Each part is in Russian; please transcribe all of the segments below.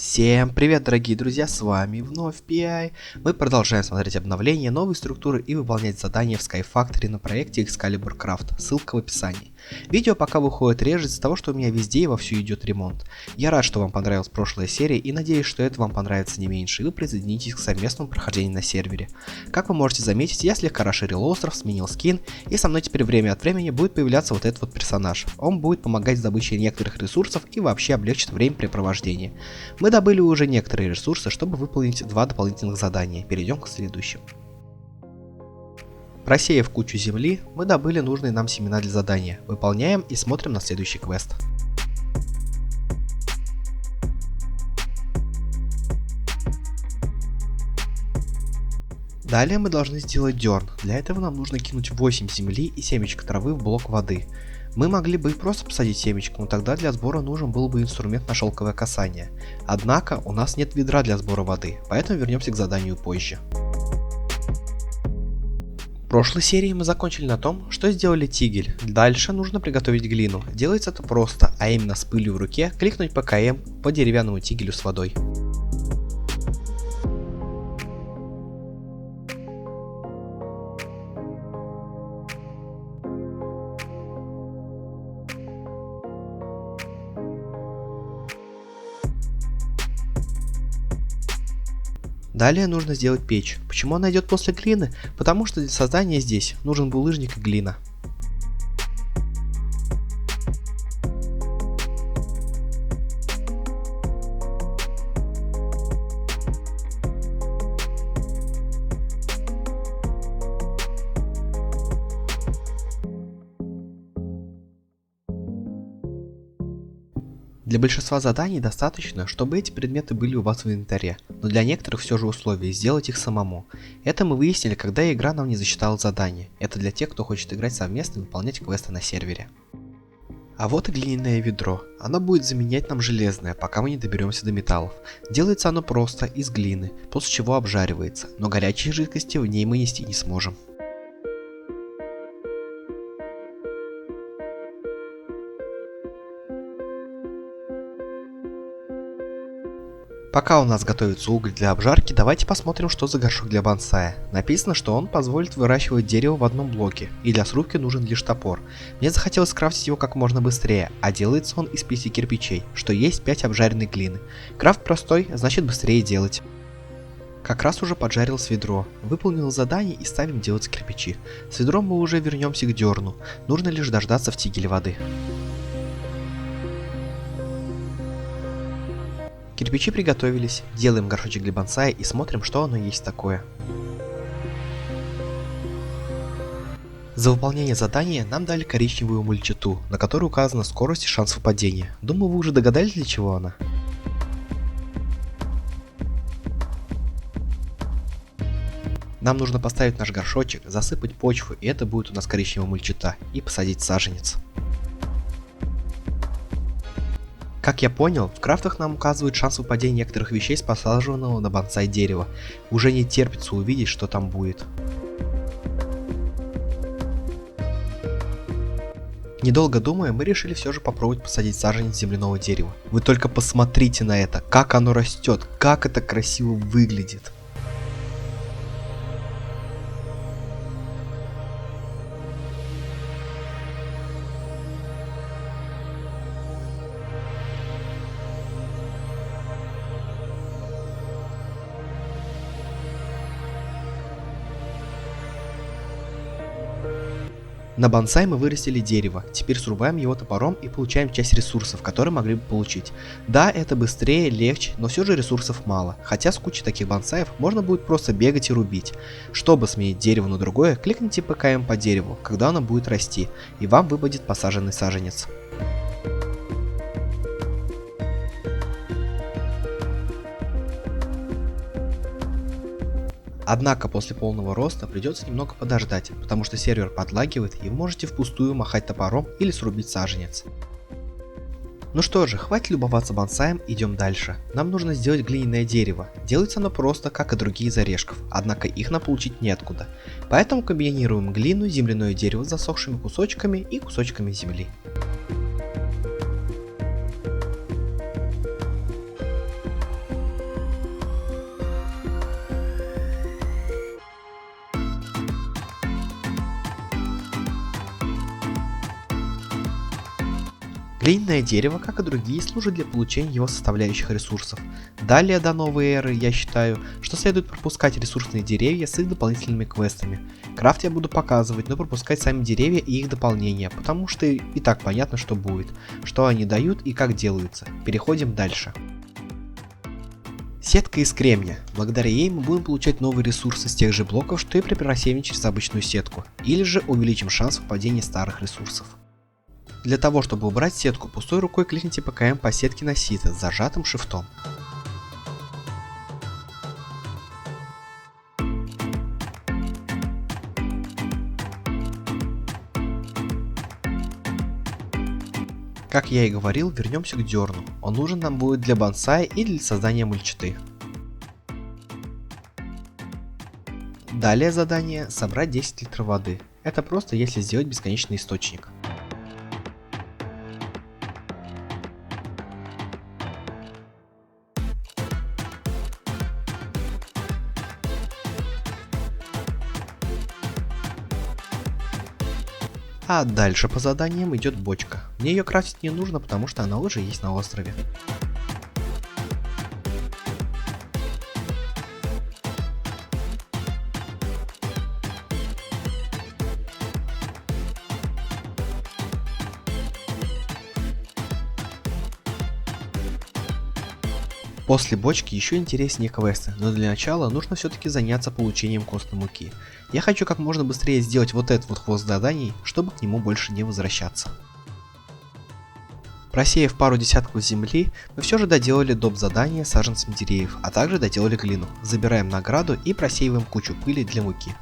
Всем привет, дорогие друзья, с вами вновь PI. Мы продолжаем смотреть обновления, новые структуры и выполнять задания в Sky Factory на проекте Excalibur Craft, ссылка в описании. Видео пока выходит реже из-за того, что у меня везде и вовсю идет ремонт. Я рад, что вам понравилась прошлая серия и надеюсь, что это вам понравится не меньше и вы присоединитесь к совместному прохождению на сервере. Как вы можете заметить, я слегка расширил остров, сменил скин и со мной теперь время от времени будет появляться вот этот вот персонаж. Он будет помогать с добычей некоторых ресурсов и вообще облегчит времяпрепровождение. Мы добыли уже некоторые ресурсы, чтобы выполнить два дополнительных задания. Перейдем к следующему. Просеяв кучу земли, мы добыли нужные нам семена для задания. Выполняем и смотрим на следующий квест. Далее мы должны сделать дерн. Для этого нам нужно кинуть 8 земли и семечко травы в блок воды. Мы могли бы и просто посадить семечко, но тогда для сбора нужен был бы инструмент на шелковое касание. Однако у нас нет ведра для сбора воды, поэтому вернемся к заданию позже. В прошлой серии мы закончили на том, что сделали тигель. Дальше нужно приготовить глину. Делается это просто, а именно с пылью в руке кликнуть по КМ по деревянному тигелю с водой. Далее нужно сделать печь. Почему она идет после глины? Потому что для создания здесь нужен булыжник и глина. Для большинства заданий достаточно, чтобы эти предметы были у вас в инвентаре, но для некоторых все же условие сделать их самому. Это мы выяснили, когда игра нам не засчитала задание. Это для тех, кто хочет играть совместно и выполнять квесты на сервере. А вот и глиняное ведро. Оно будет заменять нам железное, пока мы не доберемся до металлов. Делается оно просто, из глины, после чего обжаривается, но горячей жидкости в ней мы нести не сможем. Пока у нас готовится уголь для обжарки, давайте посмотрим, что за горшок для бонсая. Написано, что он позволит выращивать дерево в одном блоке, и для срубки нужен лишь топор. Мне захотелось скрафтить его как можно быстрее, а делается он из 5 кирпичей, что есть 5 обжаренной глины. Крафт простой, значит быстрее делать. Как раз уже поджарилось ведро. Выполнил задание и ставим делать кирпичи. С ведром мы уже вернемся к дерну, нужно лишь дождаться в тигеле воды. Кирпичи приготовились, делаем горшочек для бонсая и смотрим, что оно есть такое. За выполнение задания нам дали коричневую мульчату, на которой указана скорость и шанс выпадения. Думаю, вы уже догадались, для чего она. Нам нужно поставить наш горшочек, засыпать почву, и это будет у нас коричневая мульчата, и посадить саженец. Как я понял, в крафтах нам указывают шанс выпадения некоторых вещей с посаженного на бонсай дерева. Уже не терпится увидеть, что там будет. Недолго думая, мы решили все же попробовать посадить саженец земляного дерева. Вы только посмотрите на это, как оно растет, как это красиво выглядит. На бонсай мы вырастили дерево, теперь срубаем его топором и получаем часть ресурсов, которые могли бы получить. Да, это быстрее, легче, но все же ресурсов мало, хотя с кучей таких бонсаев можно будет просто бегать и рубить. Чтобы сменить дерево на другое, кликните ПКМ по дереву, когда оно будет расти, и вам выпадет посаженный саженец. Однако после полного роста придется немного подождать, потому что сервер подлагивает и вы можете впустую махать топором или срубить саженец. Ну что же, хватит любоваться бонсаем, идем дальше. Нам нужно сделать глиняное дерево. Делается оно просто, как и другие из орешков, однако их нам получить неоткуда. Поэтому комбинируем глину, земляное дерево с засохшими кусочками и кусочками земли. Глиняное дерево, как и другие, служит для получения его составляющих ресурсов. Далее до новой эры я считаю, что следует пропускать ресурсные деревья с их дополнительными квестами. Крафт я буду показывать, но пропускать сами деревья и их дополнения, потому что и так понятно, что будет, что они дают и как делаются. Переходим дальше. Сетка из кремния. Благодаря ей мы будем получать новые ресурсы с тех же блоков, что и при просеивании через обычную сетку, или же увеличим шанс выпадения старых ресурсов. Для того, чтобы убрать сетку, пустой рукой кликните ПКМ по сетке на сито с зажатым шифтом. Как я и говорил, вернемся к дерну. Он нужен нам будет для бонсая и для создания мульчаты. Далее задание собрать 10 литров воды. Это просто если сделать бесконечный источник. А дальше по заданиям идет бочка. Мне ее крафтить не нужно, потому что она уже есть на острове. После бочки еще интереснее квесты, но для начала нужно все-таки заняться получением костной муки. Я хочу как можно быстрее сделать вот этот вот хвост заданий, чтобы к нему больше не возвращаться. Просеяв пару десятков земли, мы все же доделали доп. Задание саженцем деревьев, а также доделали глину. Забираем награду и просеиваем кучу пыли для муки.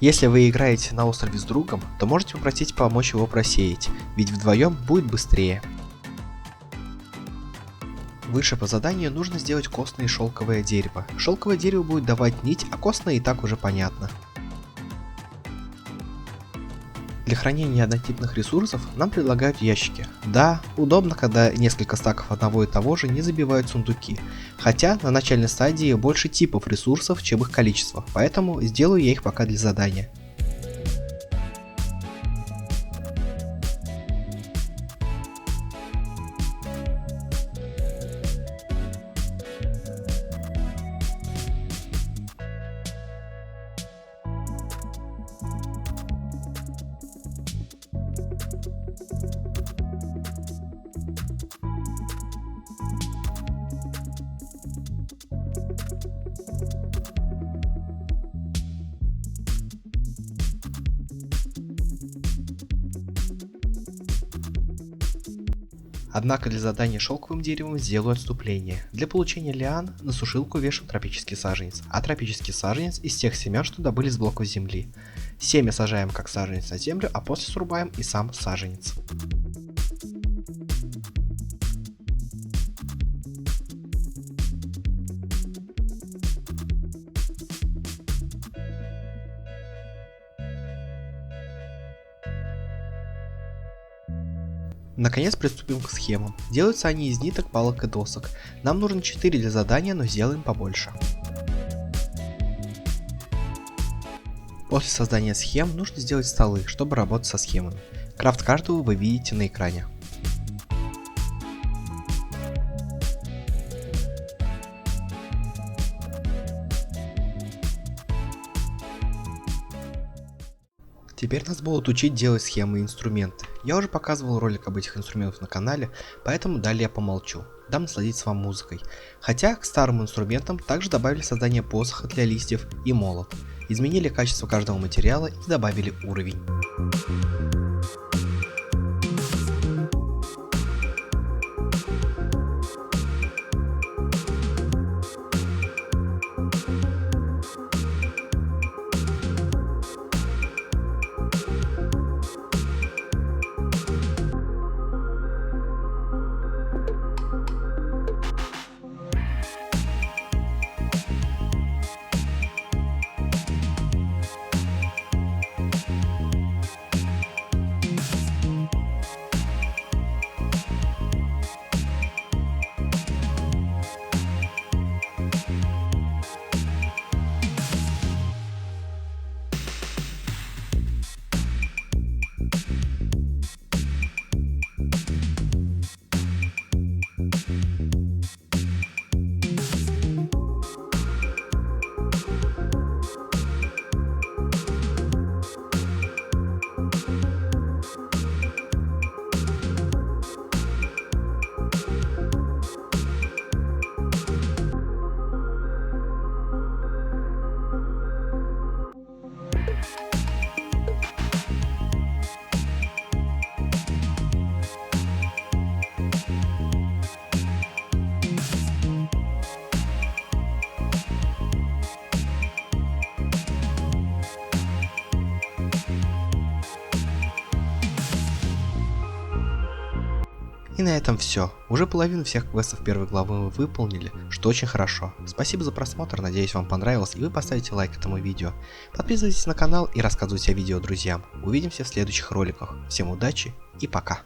Если вы играете на острове с другом, то можете попросить помочь его просеять, ведь вдвоем будет быстрее. Выше по заданию нужно сделать костное и шелковое дерево. Шелковое дерево будет давать нить, а костное и так уже понятно. Для хранения однотипных ресурсов нам предлагают ящики. Да, удобно, когда несколько стаков одного и того же не забивают сундуки. Хотя на начальной стадии больше типов ресурсов, чем их количество, поэтому сделаю я их пока для задания. Однако для задания шелковым деревом сделаю отступление. Для получения лиан на сушилку вешаем тропический саженец, а тропический саженец из тех семян, что добыли с блоков земли. Семя сажаем как саженец на землю, а после срубаем и сам саженец. Наконец приступим к схемам. Делаются они из ниток, палок и досок. Нам нужно 4 для задания, но сделаем побольше. После создания схем нужно сделать столы, чтобы работать со схемами. Крафт каждого вы видите на экране. Теперь нас будут учить делать схемы и инструменты. Я уже показывал ролик об этих инструментах на канале, поэтому далее я помолчу. Дам насладиться вам музыкой. Хотя к старым инструментам также добавили создание посоха для листьев и молот. Изменили качество каждого материала и добавили уровень. на этом все. Уже половину всех квестов первой главы мы выполнили, что очень хорошо. Спасибо за просмотр, надеюсь вам понравилось и вы поставите лайк этому видео. Подписывайтесь на канал и рассказывайте о видео друзьям. Увидимся в следующих роликах. Всем удачи и пока.